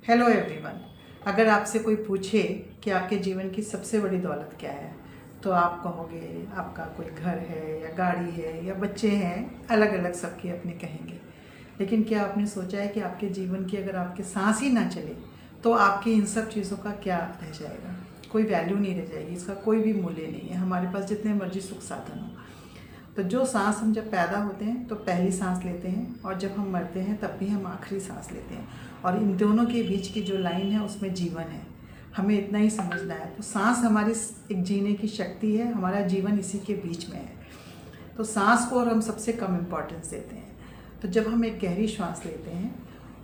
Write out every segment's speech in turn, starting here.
Hello everyone. अगर आपसे कोई पूछे कि आपके जीवन की सबसे बड़ी दौलत क्या है, तो आप कहोगे आपका कोई घर है या गाड़ी है या बच्चे हैं, अलग अलग सबके अपने कहेंगे। लेकिन क्या आपने सोचा है कि आपके जीवन की अगर आपके सांस ही ना चले तो आपकी इन सब चीज़ों का क्या रह जाएगा? कोई वैल्यू नहीं रह जाएगी, इसका कोई भी मूल्य नहीं है, हमारे पास जितने मर्जी सुख साधन हो। तो जो सांस हम जब पैदा होते हैं तो पहली सांस लेते हैं, और जब हम मरते हैं तब भी हम आखिरी सांस लेते हैं, और इन दोनों के बीच की जो लाइन है उसमें जीवन है। हमें इतना ही समझना है। तो सांस हमारी एक जीने की शक्ति है, हमारा जीवन इसी के बीच में है। तो सांस को और हम सबसे कम इम्पोर्टेंस देते हैं। तो जब हम एक गहरी श्वास लेते हैं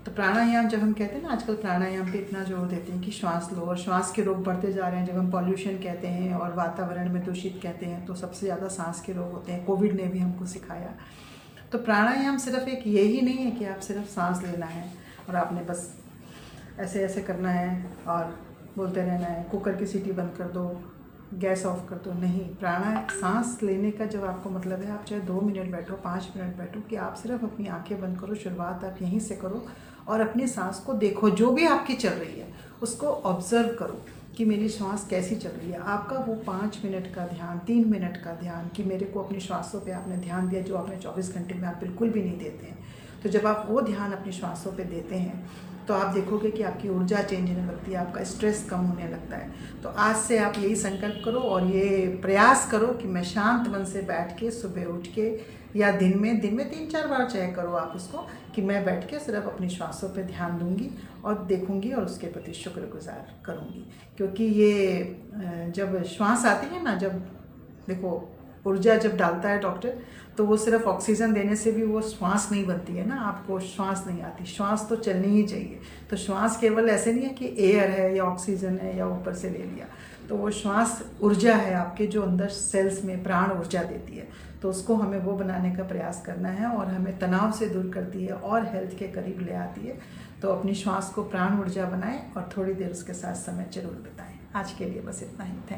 तो प्राणायाम, जब हम कहते हैं ना, आजकल प्राणायाम पे इतना जोर देते हैं कि श्वास लो, और श्वास के रोग बढ़ते जा रहे हैं। जब हम पॉल्यूशन कहते हैं और वातावरण में दूषित कहते हैं तो सबसे ज़्यादा सांस के रोग होते हैं। कोविड ने भी हमको सिखाया। तो प्राणायाम सिर्फ एक यही नहीं है कि आप सिर्फ सांस लेना है और आपने बस ऐसे ऐसे करना है और बोलते रहना है, कुकर की सीटी बंद कर दो, गैस ऑफ कर दो। नहीं, सांस लेने का जब आपको मतलब है, आप चाहे 2 मिनट बैठो, 5 मिनट बैठो, कि आप सिर्फ अपनी आंखें बंद करो। शुरुआत आप यहीं से करो और अपनी सांस को देखो, जो भी आपकी चल रही है उसको ऑब्जर्व करो कि मेरी श्वास कैसी चल रही है। आपका वो 5 मिनट का ध्यान, 3 मिनट का ध्यान, कि मेरे को अपनी श्वासों पे आपने ध्यान दिया, जो आपने 24 घंटे में आप बिल्कुल भी नहीं देते हैं। तो जब आप वो ध्यान अपनी श्वासों पे देते हैं तो आप देखोगे कि आपकी ऊर्जा चेंज होने लगती है, आपका स्ट्रेस कम होने लगता है। तो आज से आप यही संकल्प करो और ये प्रयास करो कि मैं शांत मन से बैठ के सुबह उठ के, या दिन में 3-4 बार चाहे करो आप उसको, कि मैं बैठ के सिर्फ अपनी श्वासों पे ध्यान दूंगी और देखूंगी और उसके प्रति शुक्रगुजार करूंगी। क्योंकि ये जब श्वास आती है ना, जब देखो ऊर्जा जब डालता है डॉक्टर, तो वो सिर्फ ऑक्सीजन देने से भी वो श्वास नहीं बनती है ना, आपको श्वास नहीं आती। श्वास तो चलनी ही चाहिए। तो श्वास केवल ऐसे नहीं है कि एयर है या ऑक्सीजन है या ऊपर से ले लिया। तो वो श्वास ऊर्जा है आपके, जो अंदर सेल्स में प्राण ऊर्जा देती है। तो उसको हमें वो बनाने का प्रयास करना है, और हमें तनाव से दूर करती है और हेल्थ के करीब ले आती है। तो अपनी श्वास को प्राण ऊर्जा बनाएं और थोड़ी देर उसके साथ समय जरूर बिताएं। आज के लिए बस इतना ही। थैंक